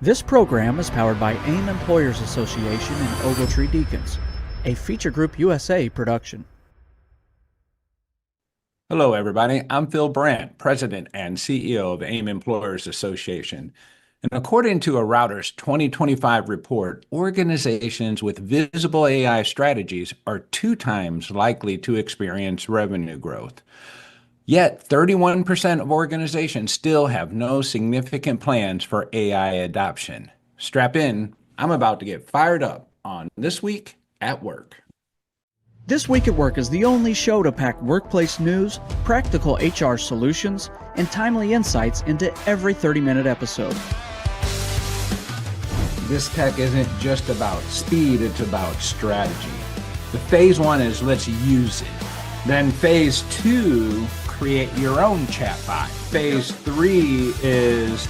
This program is powered by AIM Employers Association and Ogletree Deacons, a Feature Group USA production. Hello, everybody. I'm Phil Brandt, President and CEO of AIM Employers Association. And according to a Reuters 2025 report, organizations with visible AI strategies are 2 times likely to experience revenue growth. Yet, 31% of organizations still have no significant plans for AI adoption. Strap in, I'm about to get fired up on This Week at Work. This Week at Work is the only show to pack workplace news, practical HR solutions, and timely insights into every 30-minute episode. This tech isn't just about speed, it's about strategy. The phase 1 is let's use it. Then phase 2, create your own chatbot. Phase 3 is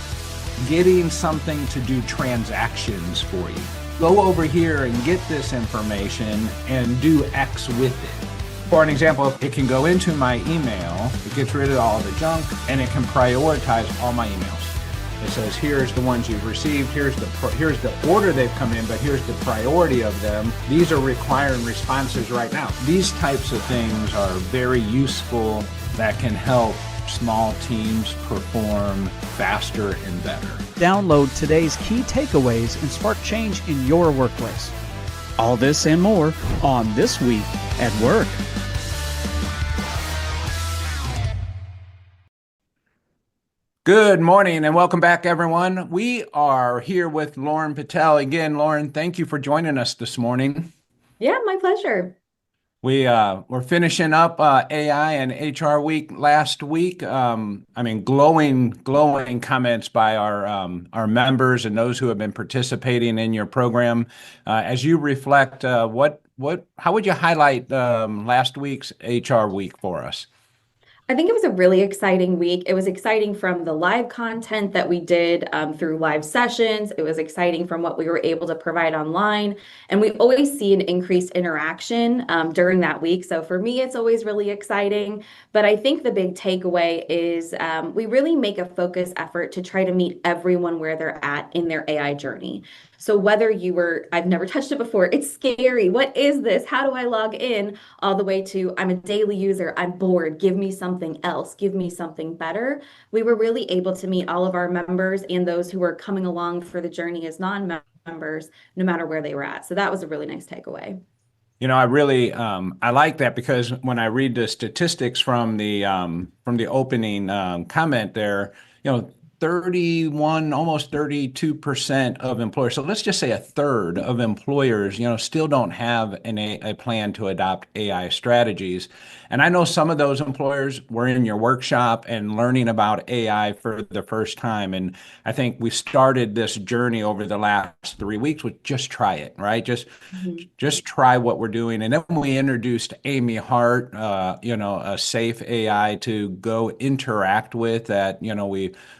getting something to do transactions for you. Go over here and get this information and do X with it. For an example, it can go into my email, it gets rid of all the junk, and it can prioritize all my emails. It says, here's the ones you've received, here's the order they've come in, but here's the priority of them. These are requiring responses right now. These types of things are very useful that can help small teams perform faster and better. Download today's key takeaways and spark change in your workplace. All this and more on This Week at Work. Good morning and welcome back, everyone. We are here with Lauren Patel. Again, Lauren, thank you for joining us this morning. Yeah, my pleasure. We're finishing up AI and HR week last week. Glowing comments by our members and those who have been participating in your program. As you reflect, how would you highlight last week's HR week for us? I think it was a really exciting week. It was exciting from the live content that we did through live sessions. It was exciting from what we were able to provide online. And we always see an increased interaction during that week. So for me, it's always really exciting. But I think the big takeaway is we really make a focused effort to try to meet everyone where they're at in their AI journey. So whether I've never touched it before, it's scary. What is this? How do I log in? All the way to, I'm a daily user, I'm bored, give me something else, give me something better. We were really able to meet all of our members and those who were coming along for the journey as non-members, no matter where they were at. So that was a really nice takeaway. You know, I like that because when I read the statistics from the opening comment there, 31, almost 32% of employers. So let's just say a third of employers, still don't have a plan to adopt AI strategies. And I know some of those employers were in your workshop and learning about AI for the first time. And I think we started this journey over the last 3 weeks with just try it, right? Just try what we're doing. And then we introduced Aaime Hart, a safe AI to go interact with that,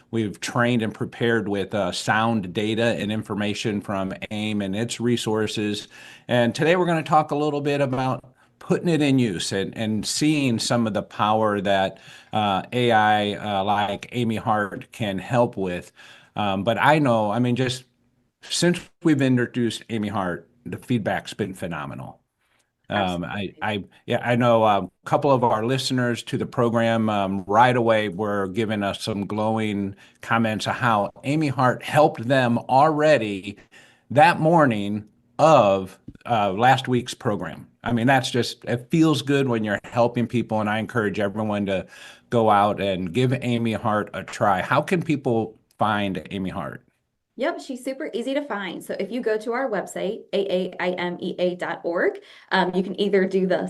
we've trained and prepared with sound data and information from AIM and its resources. And today we're going to talk a little bit about putting it in use and seeing some of the power that AI like Aaime Hart can help with. But just since we've introduced Aaime Hart, the feedback's been phenomenal. I know a couple of our listeners to the program right away were giving us some glowing comments of how Aaime Hart helped them already that morning of last week's program. I mean, it feels good when you're helping people, and I encourage everyone to go out and give Aaime Hart a try. How can people find Aaime Hart? Yep, she's super easy to find. So if you go to our website, aaimea.org, you can either do the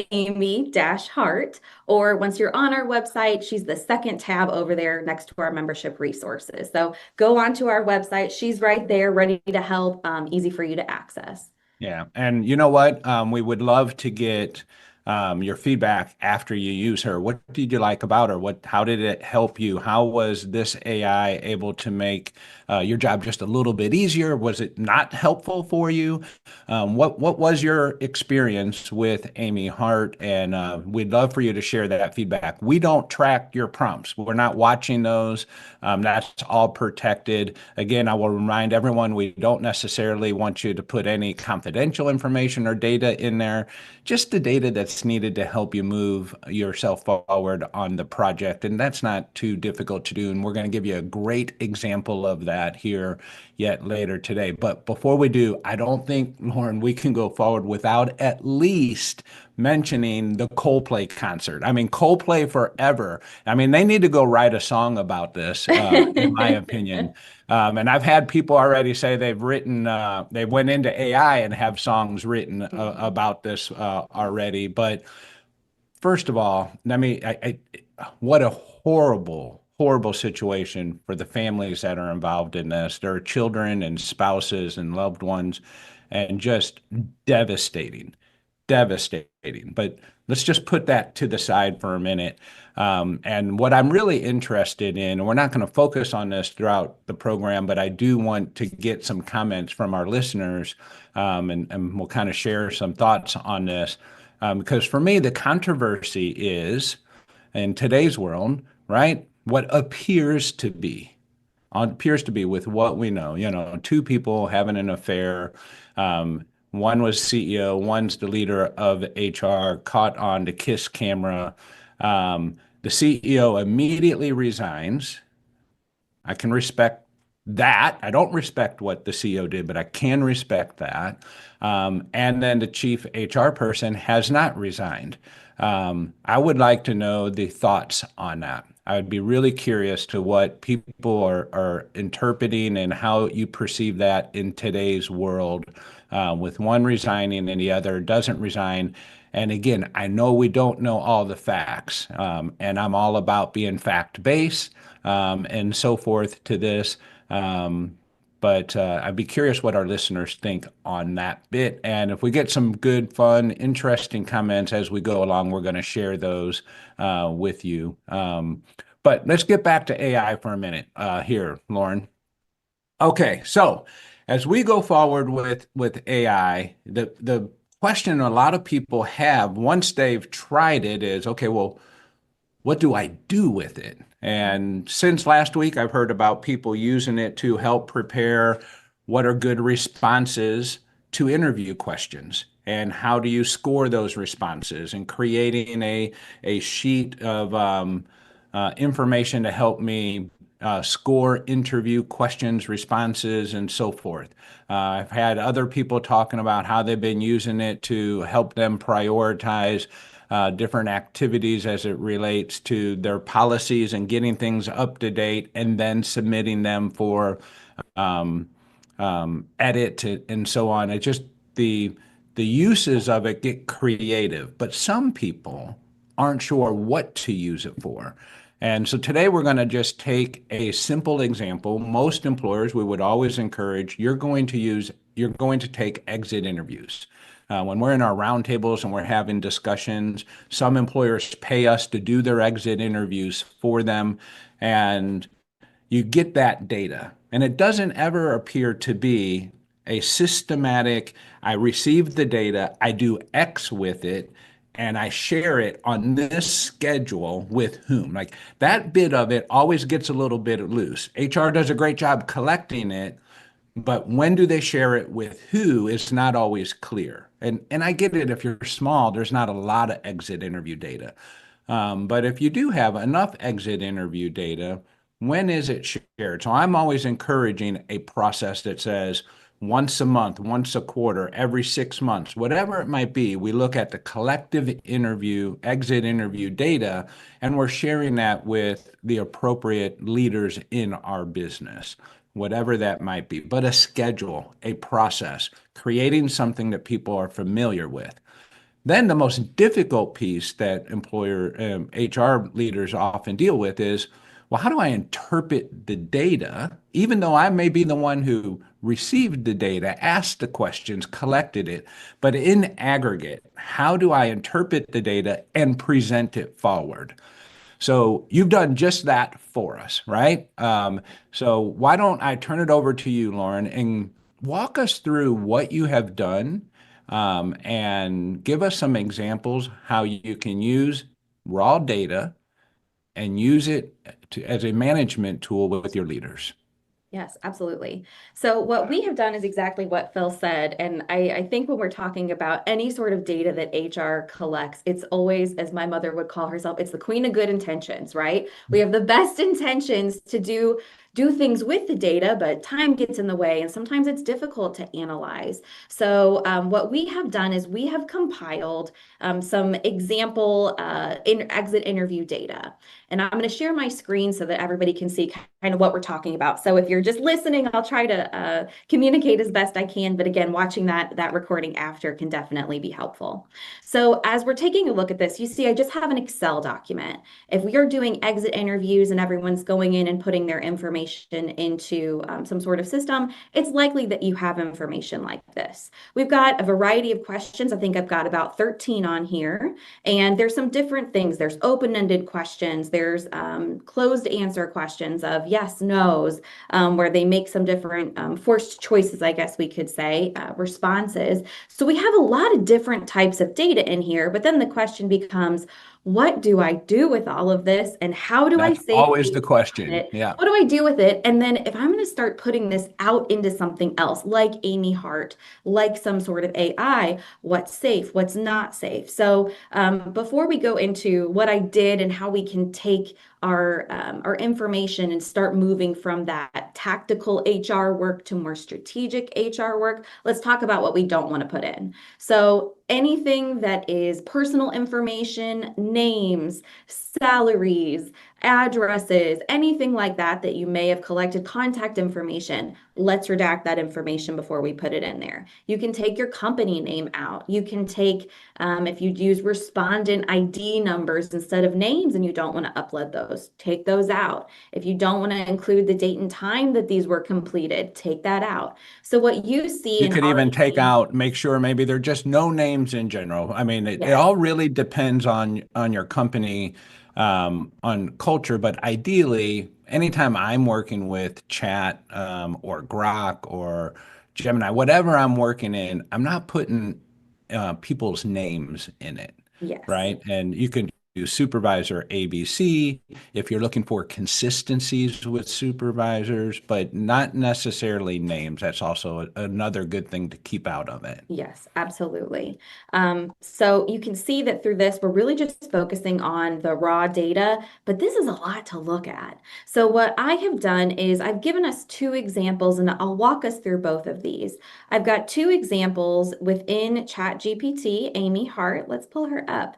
/Aaime-Hart, or once you're on our website, she's the second tab over there next to our membership resources. So go onto our website. She's right there, ready to help, easy for you to access. Yeah. And you know what? We would love to get your feedback after you use her. What did you like about her? How did it help you? How was this AI able to make your job just a little bit easier? Was it not helpful for you? What was your experience with Aaime Hart? And we'd love for you to share that feedback. We don't track your prompts. We're not watching those. That's all protected. Again, I will remind everyone we don't necessarily want you to put any confidential information or data in there, just the data that's needed to help you move yourself forward on the project. And that's not too difficult to do. And we're going to give you a great example of that here yet later today. But before we do, I don't think, Lauren, we can go forward without at least mentioning the Coldplay concert. I mean, Coldplay forever. I mean, they need to go write a song about this, in my opinion. And I've had people already say they've written, they went into AI and have songs written about this already. But first of all, what a horrible situation for the families that are involved in this. There are children and spouses and loved ones, and just devastating. But let's just put that to the side for a minute. And what I'm really interested in, and we're not going to focus on this throughout the program, but I do want to get some comments from our listeners, and we'll kind of share some thoughts on this. Because for me, the controversy is, in today's world, right, what appears to be with what we know, two people having an affair. One was CEO, one's the leader of HR, caught on the kiss camera. The CEO immediately resigns. I can respect that. I don't respect what the CEO did, but I can respect that. And then the chief HR person has not resigned. I would like to know the thoughts on that. I would be really curious to what people are interpreting and how you perceive that in today's world, with one resigning and the other doesn't resign. And again, I know we don't know all the facts, and I'm all about being fact-based, and so forth to this. But I'd be curious what our listeners think on that bit. And if we get some good, fun, interesting comments as we go along, we're going to share those with you. But let's get back to AI for a minute here, Lauren. Okay, so as we go forward with AI, the question a lot of people have once they've tried it is, okay, well, what do I do with it? And since last week, I've heard about people using it to help prepare what are good responses to interview questions, and how do you score those responses, and creating a sheet of information to help me score interview questions, responses, and so forth. I've had other people talking about how they've been using it to help them prioritize different activities as it relates to their policies and getting things up to date, and then submitting them for edit and so on. It just the uses of it get creative, but some people aren't sure what to use it for. And so today we're going to just take a simple example. Most employers, we would always encourage, you're going to take exit interviews. When we're in our roundtables and we're having discussions, some employers pay us to do their exit interviews for them, and you get that data. And it doesn't ever appear to be a systematic, I received the data, I do X with it, and I share it on this schedule with whom. Like, that bit of it always gets a little bit loose. HR does a great job collecting it, but when do they share it with who is not always clear. And I get it, if you're small, there's not a lot of exit interview data. But if you do have enough exit interview data, when is it shared? So I'm always encouraging a process that says once a month, once a quarter, every 6 months, whatever it might be, we look at the collective exit interview data, and we're sharing that with the appropriate leaders in our business, whatever that might be. But a schedule, a process, creating something that people are familiar with. Then the most difficult piece that HR leaders often deal with is, well, how do I interpret the data, even though I may be the one who received the data, asked the questions, collected it, but in aggregate, how do I interpret the data and present it forward? So you've done just that for us, right? So why don't I turn it over to you, Lauren, and walk us through what you have done, and give us some examples how you can use raw data and use it as a management tool with your leaders. Yes, absolutely. So what we have done is exactly what Phil said. And I think when we're talking about any sort of data that HR collects, it's always, as my mother would call herself, it's the queen of good intentions, right? We have the best intentions to do things with the data, but time gets in the way and sometimes it's difficult to analyze. So what we have done is we have compiled some example exit interview data. And I'm going to share my screen so that everybody can see kind of what we're talking about. So if you're just listening, I'll try to communicate as best I can. But again, watching that recording after can definitely be helpful. So as we're taking a look at this, you see I just have an Excel document. If we are doing exit interviews and everyone's going in and putting their information into some sort of system, it's likely that you have information like this. We've got a variety of questions. I think I've got about 13 on here. And there's some different things. There's open-ended questions. There's closed answer questions of yes, no's, where they make some different forced choices, I guess we could say, responses. So we have a lot of different types of data in here, but then the question becomes, what do I do with all of this and how do I That's save always the question. Yeah. What do I do with it? And then if I'm going to start putting this out into something else, like Aaime Hart, like some sort of AI, what's safe, what's not safe? So before we go into what I did and how we can take our information and start moving from that tactical HR work to more strategic HR work, let's talk about what we don't want to put in. So anything that is personal information, names, salaries, addresses, anything like that that you may have collected, contact information, let's redact that information before we put it in there. You can take your company name out. You can take, if you use respondent ID numbers instead of names and you don't want to upload those, take those out. If you don't want to include the date and time that these were completed, take that out. So what you see You in could even take REC out, make sure maybe there are just no names in general. I mean, it yes. all really depends on your company, on culture, but ideally, anytime I'm working with Chat, or Grok or Gemini, whatever I'm working in, I'm not putting people's names in it, Yes. right? And you can do supervisor ABC if you're looking for consistencies with supervisors, but not necessarily names. That's also another good thing to keep out of it. Yes, absolutely. So you can see that through this, we're really just focusing on the raw data, but this is a lot to look at. So what I have done is I've given us two examples and I'll walk us through both of these. I've got two examples within ChatGPT, Aaime Hart. Let's pull her up.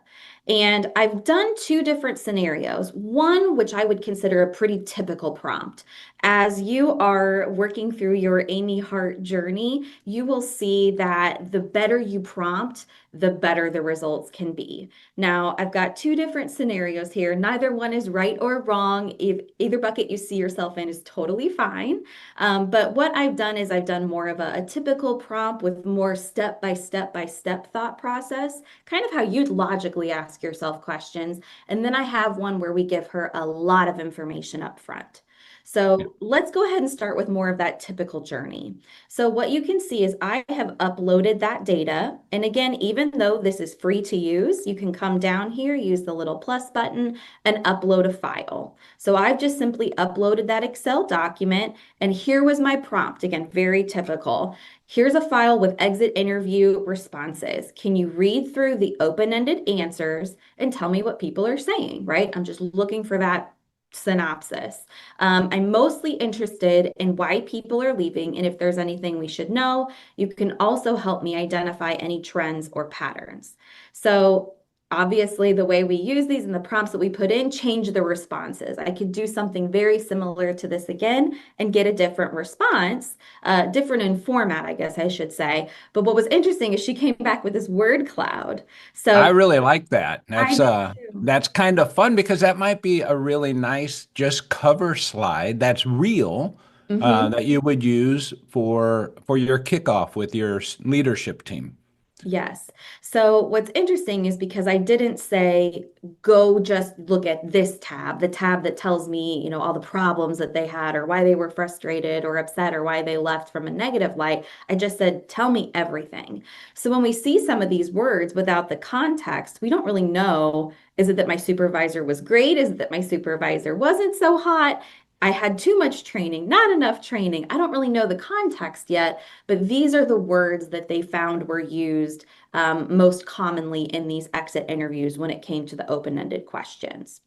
And I've done two different scenarios. One, which I would consider a pretty typical prompt. As you are working through your Aaime Hart journey, you will see that the better you prompt, the better the results can be. Now, I've got two different scenarios here. Neither one is right or wrong. If either bucket you see yourself in is totally fine. But what I've done is I've done more of a typical prompt with more step-by-step thought process, kind of how you'd logically ask yourself questions. And then I have one where we give her a lot of information up front. So let's go ahead and start with more of that typical journey. So what you can see is I have uploaded that data. And again, even though this is free to use, you can come down here, use the little plus button and upload a file. So I've just simply uploaded that Excel document. And here was my prompt. Again, very typical. Here's a file with exit interview responses. Can you read through the open-ended answers and tell me what people are saying, right? I'm just looking for that synopsis. I'm mostly interested in why people are leaving and if there's anything we should know. You can also help me identify any trends or patterns. So obviously the way we use these and the prompts that we put in change the responses. I could do something very similar to this again and get a different response, different in format, I guess I should say. But what was interesting is she came back with this word cloud. I So really like that. I did too. That's kind of fun because that might be a really nice just cover slide that's real Mhm. that you would use for your kickoff with your leadership team. Yes. So what's interesting is because I didn't say, go just look at this tab, the tab that tells me, all the problems that they had or why they were frustrated or upset or why they left from a negative light. I just said, tell me everything. So when we see some of these words without the context, we don't really know, is it that my supervisor was great? Is it that my supervisor wasn't so hot? I had too much training, not enough training. I don't really know the context yet, but these are the words that they found were used most commonly in these exit interviews when it came to the open-ended questions.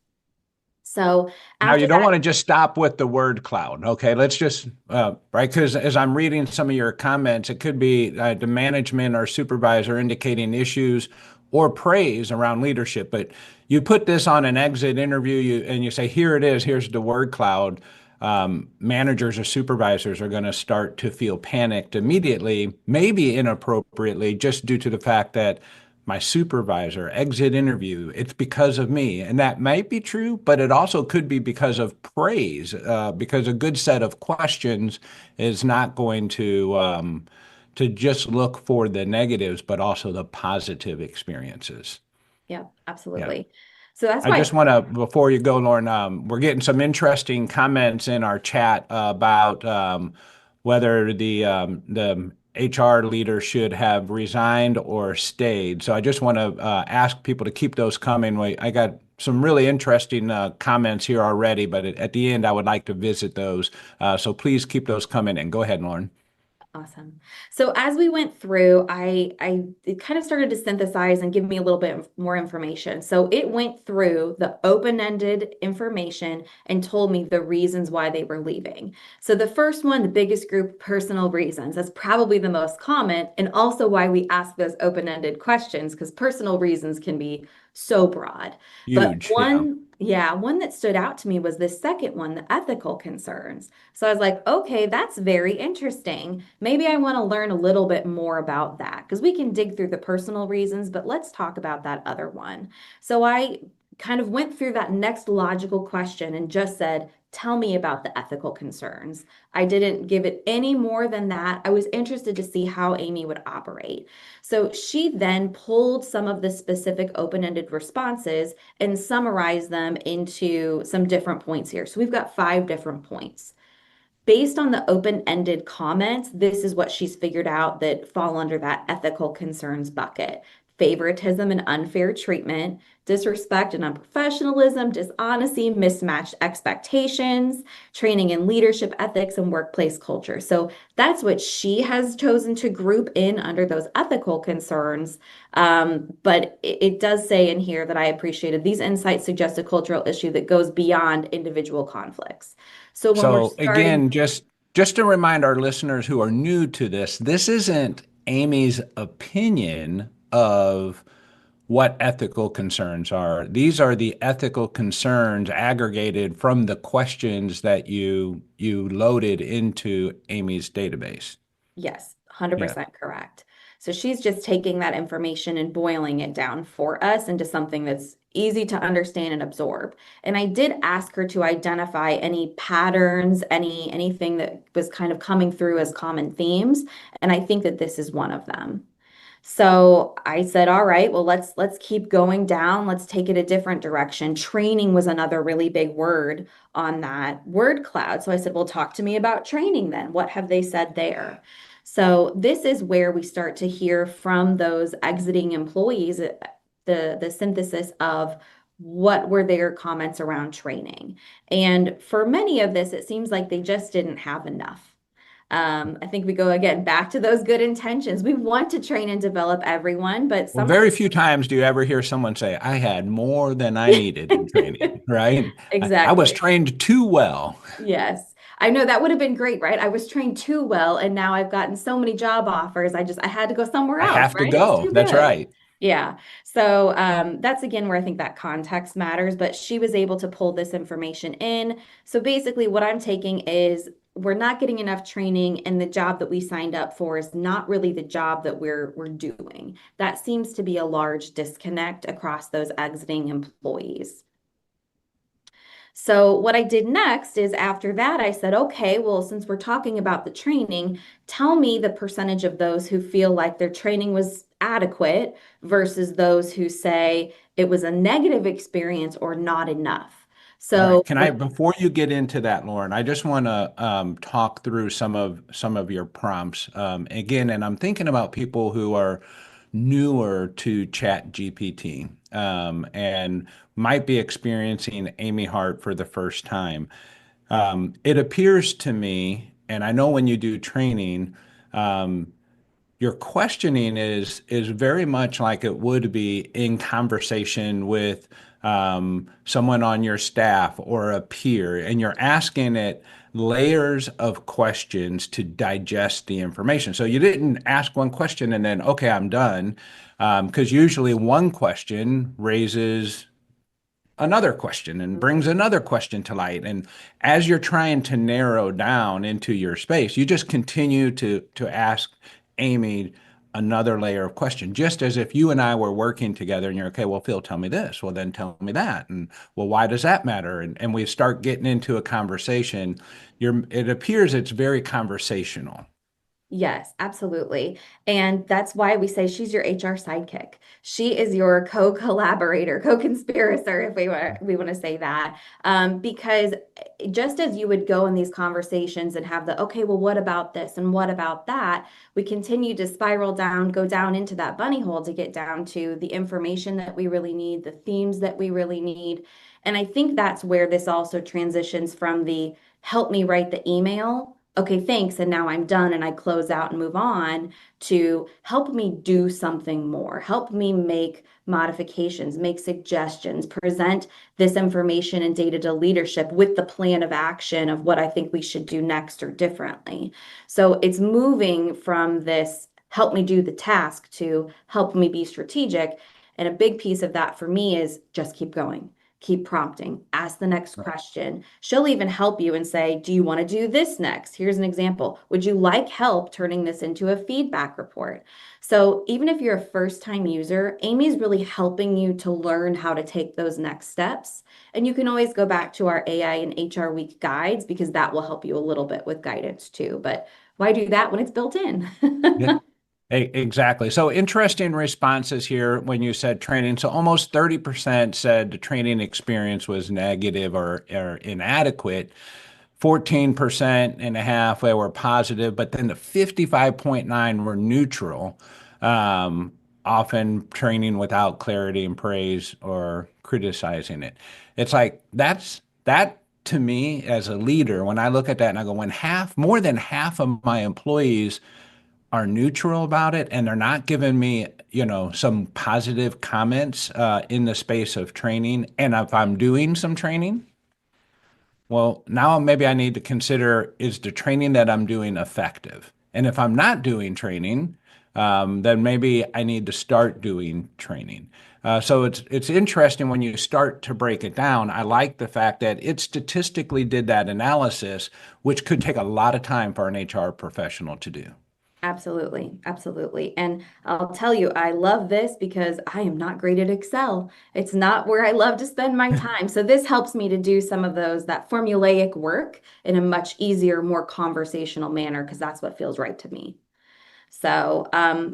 So Now, after you don't that, want to just stop with the word cloud. Okay, let's just, right, because as I'm reading some of your comments, it could be the management or supervisor indicating issues or praise around leadership. But you put this on an exit interview and you say, here it is, here's the word cloud. Managers or supervisors are going to start to feel panicked immediately, maybe inappropriately, just due to the fact that my supervisor, exit interview, it's because of me. And that might be true, but it also could be because of praise, because a good set of questions is not going to just look for the negatives, but also the positive experiences. yeah, Yeah. absolutely. So that's I why just want to, before you go, Lauren, we're getting some interesting comments in our chat about whether the HR leader should have resigned or stayed. So I just want to ask people to keep those coming. I got some really interesting comments here already, but at the end, I would like to visit those. So please keep those coming in. Go ahead, Lauren. Awesome. So as we went through, I it kind of started to synthesize and give me a little bit more information. So it went through the open-ended information and told me the reasons why they were leaving. So the first one, the biggest group, personal reasons. That's probably the most common, and also why we ask those open-ended questions, because personal reasons can be so broad. But Huge. Yeah. one that stood out to me was this second one, the ethical concerns. So I was like, okay, that's very interesting. Maybe I want to learn a little bit more about that because we can dig through the personal reasons, but let's talk about that other one. So I kind of went through that next logical question and just said, tell me about the ethical concerns. I didn't give it any more than that. I was interested to see how Amy would operate. So she then pulled some of the specific open-ended responses and summarized them into some different points here. So we've got 5 different points. Based on the open-ended comments, this is what she's figured out that fall under that ethical concerns bucket. Favoritism and unfair treatment, disrespect and unprofessionalism, dishonesty, mismatched expectations, training in leadership ethics and workplace culture. So that's what she has chosen to group in under those ethical concerns. But it does say in here that I appreciated these insights suggest a cultural issue that goes beyond individual conflicts. So when we're So starting, again, just to remind our listeners who are new to this isn't Amy's opinion of what ethical concerns are. These are the ethical concerns aggregated from the questions that you loaded into Amy's database. yes, Yeah. 100% correct. So she's just taking that information and boiling it down for us into something that's easy to understand and absorb. And I did ask her to identify any patterns, anything that was kind of coming through as common themes, and I think that this is one of them. So I said, all right, well, let's keep going down. Let's take it a different direction. Training was another really big word on that word cloud. So I said, well, talk to me about training then. What have they said there? So this is where we start to hear from those exiting employees, the synthesis of what were their comments around training. And for many of this, it seems like they just didn't have enough. I think we go again back to those good intentions. We want to train and develop everyone, but Well, some very few times do you ever hear someone say, I had more than I needed in training, right? I was exactly. trained too well. Yes. I know that would have been great, right? I was trained too well, and now I've gotten so many job offers. I had to go somewhere I else, have to right? It's go. too That's good. right. Yeah. So that's again where I think that context matters, but she was able to pull this information in. So basically, what I'm taking is we're not getting enough training, and the job that we signed up for is not really the job that we're doing. That seems to be a large disconnect across those exiting employees. So what I did next is after that, I said, okay, well, since we're talking about the training, tell me the percentage of those who feel like their training was adequate versus those who say it was a negative experience or not enough. All right. So Can I, before you get into that, Lauren, I just want to talk through some of your prompts. Again, and I'm thinking about people who are newer to Chat GPT and might be experiencing Aaime Hart for the first time. It appears to me, and I know when you do training, your questioning is very much like it would be in conversation with someone on your staff or a peer, and you're asking it layers of questions to digest the information. So you didn't ask one question and then, okay, I'm done. Because usually one question raises another question and brings another question to light. And as you're trying to narrow down into your space, you just continue to ask Amy another layer of question, just as if you and I were working together and you're okay, well, Phil, tell me this. Well, then tell me that. And well, why does that matter? And we start getting into a conversation. It appears it's very conversational. yes, absolutely. And that's why we say she's your HR sidekick. She is your co-collaborator, co-conspirator, if we want to say that. Because just as you would go in these conversations and have the, okay, well, what about this and what about that? We continue to spiral down, go down into that bunny hole to get down to the information that we really need, the themes that we really need. And I think that's where this also transitions from the help me write the email. Okay, thanks. And now I'm done and I close out and move on to help me do something more, help me make modifications, make suggestions, present this information and data to leadership with the plan of action of what I think we should do next or differently. So it's moving from this help me do the task to help me be strategic. And a big piece of that for me is just keep going. Keep prompting, ask the next question. She'll even help you and say, do you want to do this next? Here's an example. Would you like help turning this into a feedback report? So even if you're a first-time user, Amy's really helping you to learn how to take those next steps. And you can always go back to our AI and HR Week guides because that will help you a little bit with guidance too. But why do that when it's built in? Yeah. Exactly. So interesting responses here when you said training. So almost 30% said the training experience was negative or inadequate. 14% and a half they were positive, but then the 55.9 were neutral, often training without clarity and praise or criticizing it. It's like that to me as a leader, when I look at that and I go, when more than half of my employees are neutral about it and they're not giving me, some positive comments in the space of training. And if I'm doing some training, well, now maybe I need to consider, is the training that I'm doing effective? And if I'm not doing training, then maybe I need to start doing training. So it's interesting when you start to break it down. I like the fact that it statistically did that analysis, which could take a lot of time for an HR professional to do. Absolutely, absolutely. And I'll tell you, I love this because I am not great at Excel. It's not where I love to spend my time. So this helps me to do some of that formulaic work in a much easier, more conversational manner because that's what feels right to me. So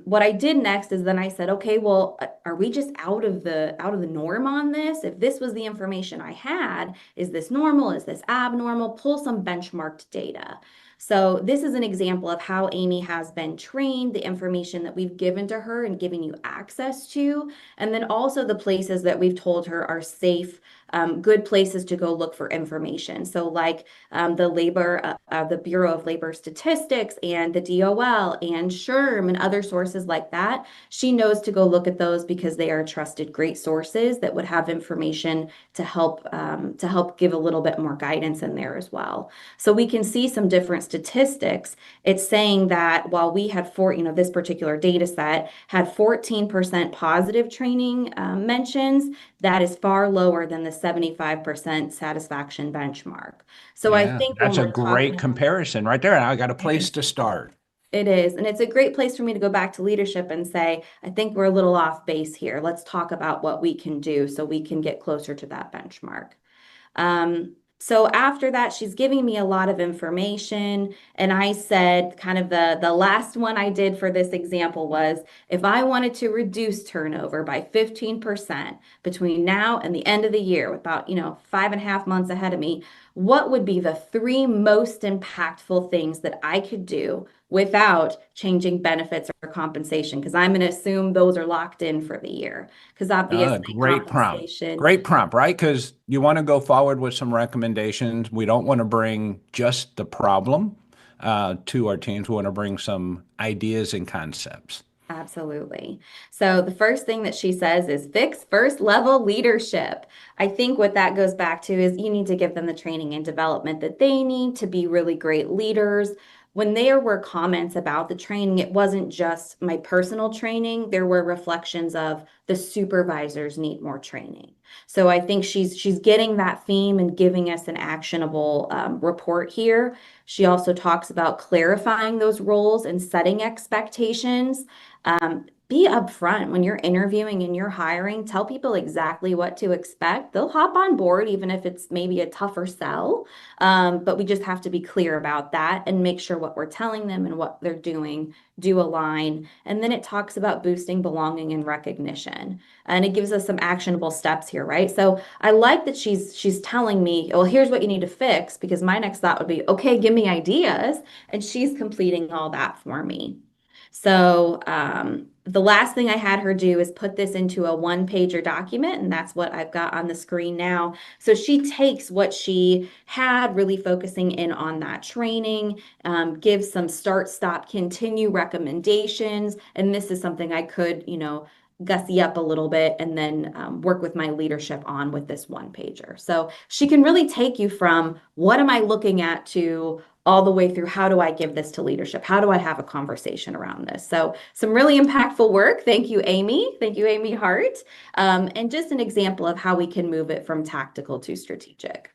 what I did next is then I said, okay, well, are we just out of the norm on this? If this was the information I had, is this normal? Is this abnormal? Pull some benchmarked data. So this is an example of how Amy has been trained, the information that we've given to her and giving you access to, and then also the places that we've told her are safe good places to go look for information. So like the Bureau of Labor Statistics and the DOL and SHRM and other sources like that. She knows to go look at those because they are trusted, great sources that would have information to help give a little bit more guidance in there as well. So we can see some different statistics. It's saying that while we had this particular data set had 14% positive training mentions, that is far lower than the 75% satisfaction benchmark. So I Yeah, think when that's a we're great talking, comparison right there. I got a place to start. it is, and it's a great place for me to go back to leadership and say, I think we're a little off base here. Let's talk about what we can do so we can get closer to that benchmark. So after that, she's giving me a lot of information. And I said, kind of the last one I did for this example was, if I wanted to reduce turnover by 15% between now and the end of the year, with about, 5.5 months ahead of me, what would be the three most impactful things that I could do without changing benefits or compensation? Because I'm going to assume those are locked in for the year. Because obviously Great prompt. compensation. Great prompt, right? Because you want to go forward with some recommendations. We don't want to bring just the problem to our teams. We want to bring some ideas and concepts. Absolutely. So the first thing that she says is fix first level leadership. I think what that goes back to is you need to give them the training and development that they need to be really great leaders. When there were comments about the training, it wasn't just my personal training. There were reflections of the supervisors need more training. So I think she's getting that theme and giving us an actionable report here. She also talks about clarifying those roles and setting expectations. Be upfront when you're interviewing and you're hiring. Tell people exactly what to expect. They'll hop on board, even if it's maybe a tougher sell. But we just have to be clear about that and make sure what we're telling them and what they're doing do align. And then it talks about boosting belonging and recognition. And it gives us some actionable steps here, right? So I like that she's telling me, well, here's what you need to fix, because my next thought would be, okay, give me ideas. And she's completing all that for me. So the last thing I had her do is put this into a one-pager document, and that's what I've got on the screen now. So she takes what she had, really focusing in on that training, gives some start, stop, continue recommendations, and this is something I could, gussy up a little bit and then work with my leadership on with this one pager. So she can really take you from what am I looking at to all the way through how do I give this to leadership? How do I have a conversation around this? So some really impactful work. Thank you, Amy. Thank you, Aaime Hart. And just an example of how we can move it from tactical to strategic.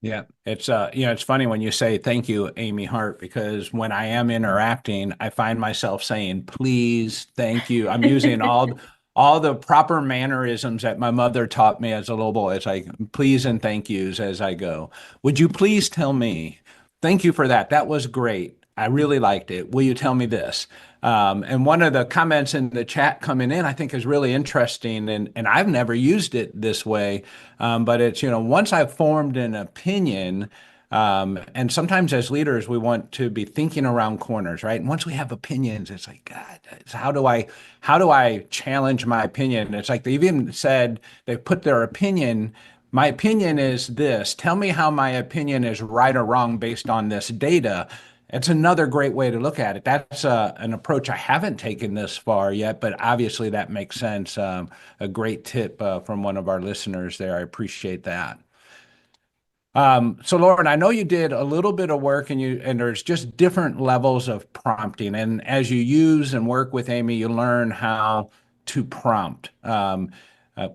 Yeah, it's funny when you say thank you, Aaime Hart, because when I am interacting, I find myself saying please, thank you. I'm using all the proper mannerisms that my mother taught me as a little boy. It's like please and thank yous as I go. Would you please tell me? Thank you for that. That was great. I really liked it. Will you tell me this? And one of the comments in the chat coming in, I think is really interesting. And I've never used it this way. But it's, once I've formed an opinion, and sometimes as leaders, we want to be thinking around corners, right? And once we have opinions, it's like, God, how do I challenge my opinion? It's like they even said they put their opinion. My opinion is this. Tell me how my opinion is right or wrong based on this data. It's another great way to look at it. That's an approach I haven't taken this far yet, but obviously that makes sense. A great tip from one of our listeners there. I appreciate that. So Lauren, I know you did a little bit of work and there's just different levels of prompting. And as you use and work with Amy, you learn how to prompt.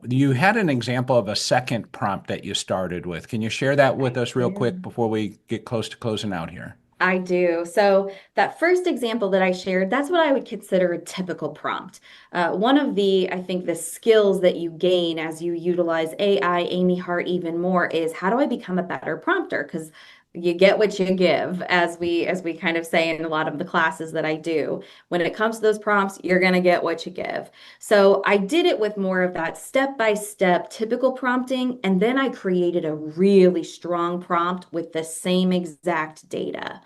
You had an example of a second prompt that you started with. Can you share that with us real quick before we get close to closing out here? I do. So that first example that I shared, that's what I would consider a typical prompt. One of I think the skills that you gain as you utilize AI, Aaime Hart even more is how do I become a better prompter? Because you get what you give, as we kind of say in a lot of the classes that I do. When it comes to those prompts, you're going to get what you give. So I did it with more of that step-by-step typical prompting, and then I created a really strong prompt with the same exact data.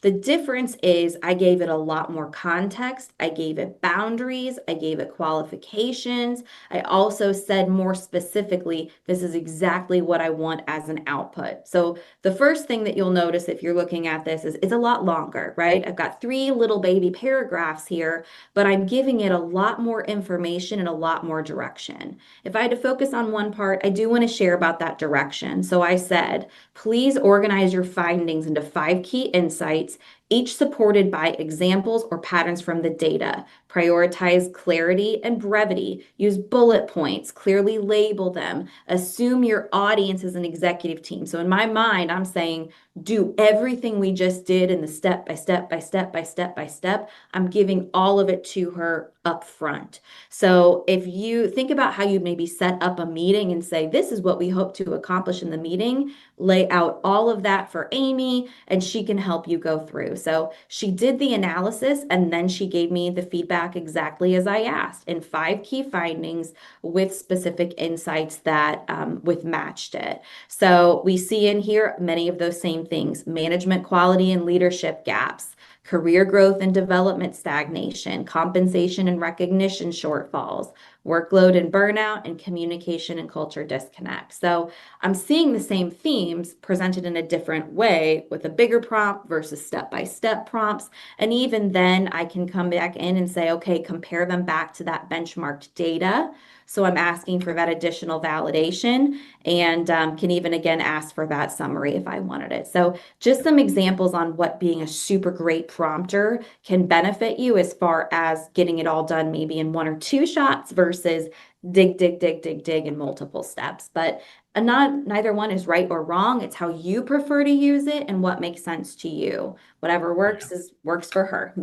The difference is I gave it a lot more context. I gave it boundaries. I gave it qualifications. I also said more specifically, this is exactly what I want as an output. So the first thing that you'll notice if you're looking at this is it's a lot longer, right? I've got 3 little baby paragraphs here, but I'm giving it a lot more information and a lot more direction. If I had to focus on one part, I do want to share about that direction. So I said, please organize your findings into 5 key insights, each supported by examples or patterns from the data. Prioritize clarity and brevity. Use bullet points, clearly label them. Assume your audience is an executive team. So in my mind, I'm saying, do everything we just did in the step by step by step by step by step. I'm giving all of it to her up front. So if you think about how you maybe set up a meeting and say, this is what we hope to accomplish in the meeting, lay out all of that for Amy and she can help you go through. So she did the analysis and then she gave me the feedback exactly as I asked in 5 key findings with specific insights that with matched it. So we see in here many of those same things: management quality and leadership gaps, career growth and development stagnation, compensation and recognition shortfalls, workload and burnout, and communication and culture disconnect. So I'm seeing the same themes presented in a different way with a bigger prompt versus step-by-step prompts. And even then I can come back in and say, okay, compare them back to that benchmarked data. So I'm asking for that additional validation and can even again ask for that summary if I wanted it. So just some examples on what being a super great prompter can benefit you as far as getting it all done maybe in 1 or 2 shots versus dig, dig, dig, dig, dig in multiple steps. But neither one is right or wrong. It's how you prefer to use it and what makes sense to you. Whatever works works for her.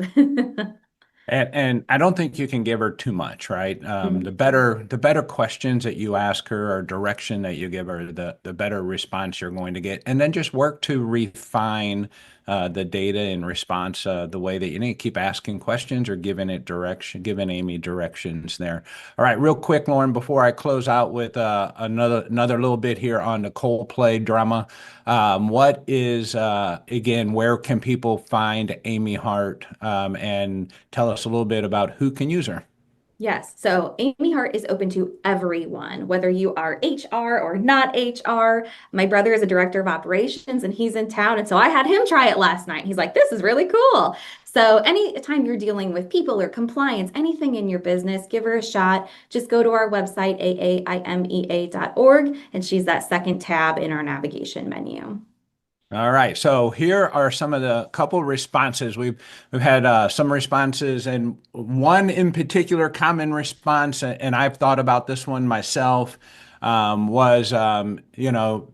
And I don't think you can give her too much, right? Mhm. The better questions that you ask her or direction that you give her, the better response you're going to get. And then just work to refine the data in response the way that you need. Keep asking questions or giving Amy directions there. All right, real quick, Lauren, before I close out with another little bit here on the Coldplay drama. What is, again, where can people find Aaime Hart, and tell us a little bit about who can use her? Yes. So Aaime Hart is open to everyone, whether you are HR or not HR. My brother is a director of operations and he's in town. And so I had him try it last night. He's like, this is really cool. So anytime you're dealing with people or compliance, anything in your business, give her a shot. Just go to our website, aaimea.org, and she's that second tab in our navigation menu. All right, so here are some of the couple responses. We've had some responses, and one in particular common response, and I've thought about this one myself, was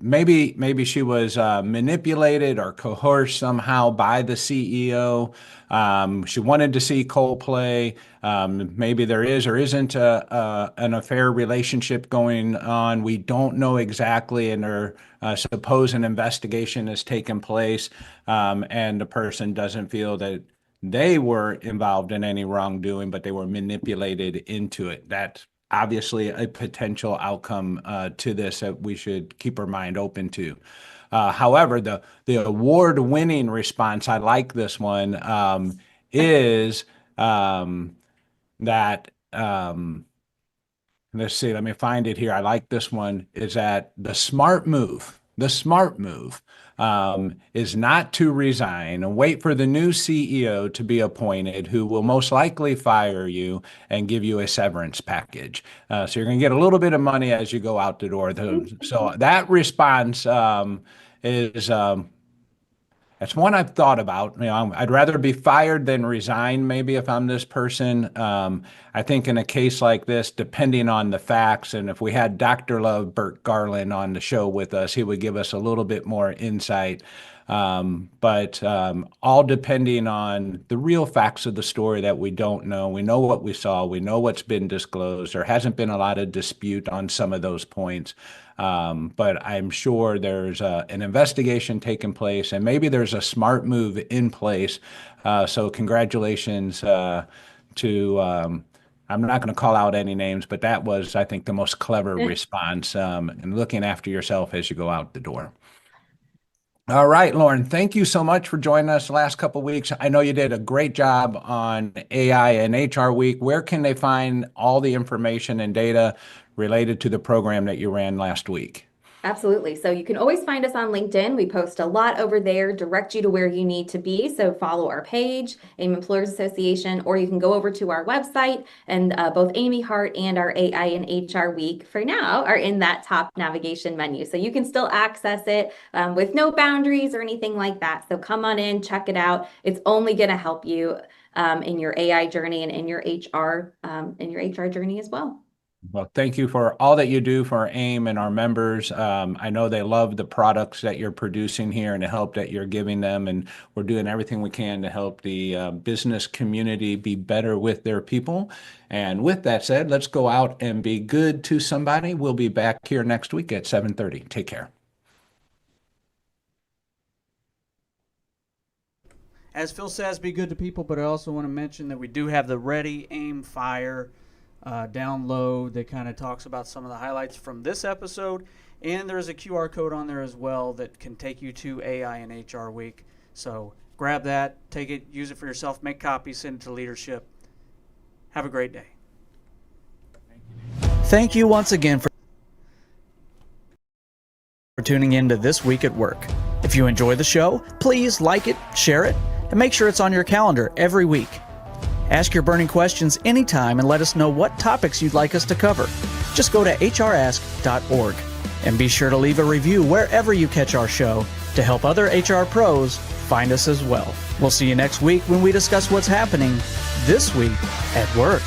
maybe she was manipulated or coerced somehow by the CEO. She wanted to see Coldplay. Maybe there is or isn't an affair relationship going on. We don't know exactly, and suppose an investigation has taken place, and the person doesn't feel that they were involved in any wrongdoing, but they were manipulated into it. That's obviously a potential outcome to this that we should keep our mind open to. However, the award-winning response, I like this one, is that let's see, let me find it here. I like this one, is that the smart move is not to resign and wait for the new CEO to be appointed, who will most likely fire you and give you a severance package. So you're going to get a little bit of money as you go out the door. So that response is that's one I've thought about. I'd rather be fired than resign, maybe, if I'm this person. I think in a case like this, depending on the facts, and if we had Dr. Love Burt Garland on the show with us, he would give us a little bit more insight. But all depending on the real facts of the story that we don't know. We know what we saw. We know what's been disclosed. There hasn't been a lot of dispute on some of those points. But I'm sure there's an investigation taking place, and maybe there's a smart move in place. So congratulations to, I'm not going to call out any names, but that was, I think, the most clever response, and looking after yourself as you go out the door. All right, Lauren, thank you so much for joining us the last couple of weeks. I know you did a great job on AI and HR Week. Where can they find all the information and data related to the program that you ran last week? Absolutely. So you can always find us on LinkedIn. We post a lot over there, direct you to where you need to be. So follow our page, AIM Employers Association, or you can go over to our website, and both Aaime Hart and our AI and HR Week for now are in that top navigation menu. So you can still access it with no boundaries or anything like that. So come on in, check it out. It's only going to help you in your AI journey and in your HR journey as well. Well, thank you for all that you do for AIM and our members. I know they love the products that you're producing here and the help that you're giving them. And we're doing everything we can to help the business community be better with their people. And with that said, let's go out and be good to somebody. We'll be back here next week at 7:30. Take care. As Phil says, be good to people, but I also want to mention that we do have the Ready, Aim, Fire download that kind of talks about some of the highlights from this episode, and there's a QR code on there as well that can take you to AI and HR Week. So grab that, take it, use it for yourself, make copies, send it to leadership. Have a great day. Thank you once again for tuning in to This Week at Work. If you enjoy the show, please like it, share it, and make sure it's on your calendar every week. Ask your burning questions anytime and let us know what topics you'd like us to cover. Just go to hrask.org and be sure to leave a review wherever you catch our show to help other HR pros find us as well. We'll see you next week when we discuss what's happening this week at work.